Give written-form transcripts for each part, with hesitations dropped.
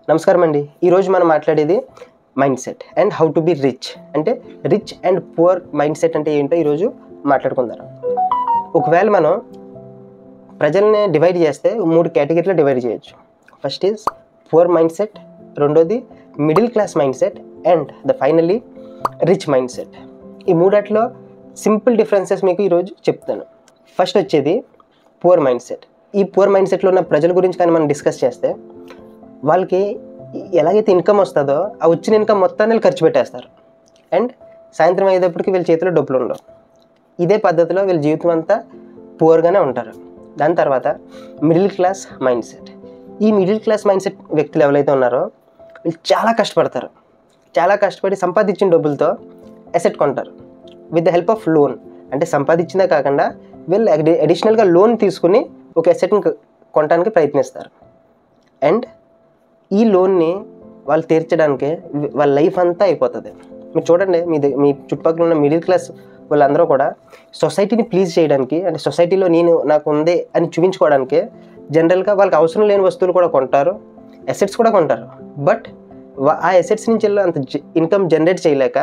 నమస్కారం అండి. ఈరోజు మనం మాట్లాడేది mind set and how to be rich. అంటే rich and poor mind set అంటే ఏంటో ఈరోజు మాట్లాడుకుందాం. ఒకవేళ మనం ప్రజల్ని డివైడ్ చేస్తే 3 కేటగిరీలో డివైడ్ చేయొచ్చు. First is poor mind set, రెండోది middle class mind set and finally rich mind set. ఈ మూడాట్లో సింపుల్ డిఫరెన్సెస్ మీకు ఈరోజు చెప్తాను. ఫస్ట్ వచ్చేది పువర్ మైండ్ సెట్. ఈ పువర్ మైండ్ సెట్లో ఉన్న ప్రజల గురించి కానీ మనం డిస్కస్ చేస్తే వాళ్ళకి ఎలాగైతే ఇన్కమ్ వస్తుందో ఆ వచ్చిన ఇన్కమ్ మొత్తాన్ని వీళ్ళు ఖర్చు పెట్టేస్తారు అండ్ సాయంత్రం అయ్యేటప్పటికి వీళ్ళ చేతిలో డబ్బులు ఉండవు. ఇదే పద్ధతిలో వీళ్ళ జీవితం అంతా పువర్గానే ఉంటారు. దాని తర్వాత మిడిల్ క్లాస్ మైండ్ సెట్. ఈ మిడిల్ క్లాస్ మైండ్ సెట్ వ్యక్తులు ఎవరైతే ఉన్నారో వీళ్ళు చాలా కష్టపడతారు. చాలా కష్టపడి సంపాదించిన డబ్బులతో అసెట్ కొంటారు with the help of loan. అంటే సంపాదించిందే కాకుండా వీళ్ళు అడిషనల్గా లోన్ తీసుకుని ఒక అసెట్ని కొనడానికి ప్రయత్నిస్తారు అండ్ ఈ లోన్ని వాళ్ళు తీర్చడానికి వాళ్ళ లైఫ్ అంతా అయిపోతుంది. మీరు చూడండి, మీ చుట్టుపక్కల ఉన్న మిడిల్ క్లాస్ వాళ్ళందరూ కూడా సొసైటీని ప్లీజ్ చేయడానికి, అంటే సొసైటీలో నాకు ఉంది అని చూపించుకోవడానికి జనరల్గా వాళ్ళకి అవసరం లేని వస్తువులు కూడా కొంటారు, అసెట్స్ కూడా కొంటారు. బట్ ఆ అసెట్స్ నుంచి అంత ఇన్కమ్ జనరేట్ చేయలేక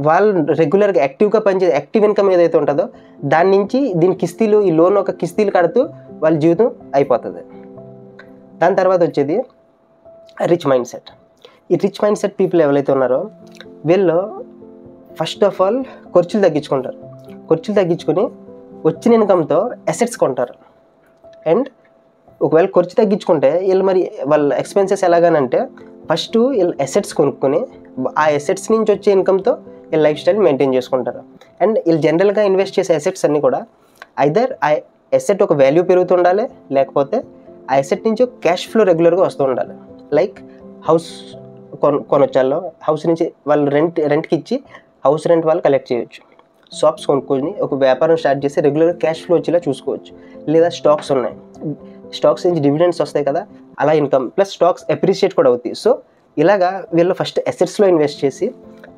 వాళ్ళు రెగ్యులర్గా యాక్టివ్గా పనిచేసే యాక్టివ్ ఇన్కమ్ ఏదైతే ఉంటుందో దాని నుంచి దీని కిస్తీలు, ఈ లోన్ ఒక కిస్తీలు కడుతూ వాళ్ళ జీవితం అయిపోతుంది. దాని తర్వాత వచ్చేది రిచ్ మైండ్ సెట్. ఈ రిచ్ మైండ్ సెట్ పీపుల్ ఎవరైతే ఉన్నారో వీళ్ళు ఫస్ట్ ఆఫ్ ఆల్ ఖర్చులు తగ్గించుకుంటారు. ఖర్చులు తగ్గించుకొని వచ్చిన ఇన్కమ్తో అసెట్స్ కొంటారు అండ్ ఒకవేళ ఖర్చు తగ్గించుకుంటే వీళ్ళు మరి వాళ్ళ ఎక్స్పెన్సెస్ ఎలాగనంటే ఫస్ట్ వీళ్ళు అసెట్స్ కొనుక్కొని ఆ అసెట్స్ నుంచి వచ్చే ఇన్కమ్తో వీళ్ళ లైఫ్ స్టైల్ మెయింటైన్ చేసుకుంటారు. అండ్ వీళ్ళు జనరల్గా ఇన్వెస్ట్ చేసే అసెట్స్ అన్నీ కూడా ఐదర్ ఆ అసెట్ ఒక వాల్యూ పెరుగుతుండాలి, లేకపోతే ఆ అసెట్ నుంచి క్యాష్ ఫ్లో రెగ్యులర్గా వస్తూ ఉండాలి. లైక్ హౌస్ కొనొచ్చాలో హౌస్ నుంచి వాళ్ళు రెంట్కి ఇచ్చి హౌస్ రెంట్ వాళ్ళు కలెక్ట్ చేయొచ్చు. షాప్స్ కొనుక్కొని ఒక వ్యాపారం స్టార్ట్ చేసి రెగ్యులర్గా క్యాష్ ఫ్లో వచ్చేలా చూసుకోవచ్చు. లేదా స్టాక్స్ ఉన్నాయి, స్టాక్స్ నుంచి డివిడెండ్స్ వస్తాయి కదా, అలా ఇన్కమ్ ప్లస్ స్టాక్స్ అప్రిషియేట్ కూడా అవుతాయి. సో ఇలాగా వీళ్ళు ఫస్ట్ అసెట్స్లో ఇన్వెస్ట్ చేసి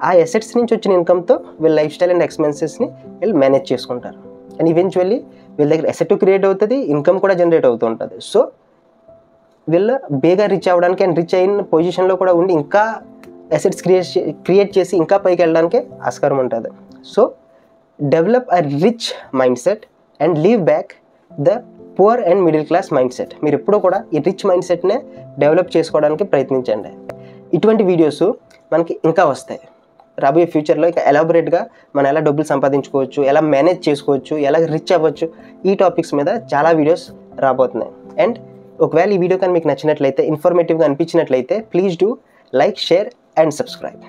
ఆ అసెట్స్ నుంచి వచ్చిన ఇన్కమ్తో వీళ్ళ లైఫ్ స్టైల్ అండ్ ఎక్స్పెన్సెస్ని వీళ్ళు మేనేజ్ చేసుకుంటారు. అండ్ ఈవెన్చువల్లీ వీళ్ళ దగ్గర అసెట్ క్రియేట్ అవుతుంది, ఇన్కమ్ కూడా జనరేట్ అవుతూ ఉంటుంది. సో వీళ్ళు బేగా రిచ్ అవ్వడానికి అండ్ రిచ్ అయిన పొజిషన్లో కూడా ఉండి ఇంకా అసెట్స్ క్రియేట్ చేసి ఇంకా పైకి వెళ్ళడానికి ఆస్కారం ఉంటుంది. So develop a rich mind set and leave back the poor and middle class mind set. మీరు ఎప్పుడూ కూడా ఈ రిచ్ మైండ్ సెట్నే డెవలప్ చేసుకోవడానికి ప్రయత్నించండి. ఇటువంటి వీడియోస్ మనకి ఇంకా వస్తాయి రాబోయే ఫ్యూచర్లో. ఇంకా ఎలాబొరేట్గా మనం ఎలా డబ్బులు సంపాదించుకోవచ్చు, ఎలా మేనేజ్ చేసుకోవచ్చు, ఎలా రిచ్ అవ్వచ్చు, ఈ టాపిక్స్ మీద చాలా వీడియోస్ రాబోతున్నాయి. అండ్ ఒకవేళ ఈ వీడియో కానీ మీకు నచ్చినట్లయితే, ఇన్ఫర్మేటివ్గా అనిపించినట్లయితే please do like, share and subscribe.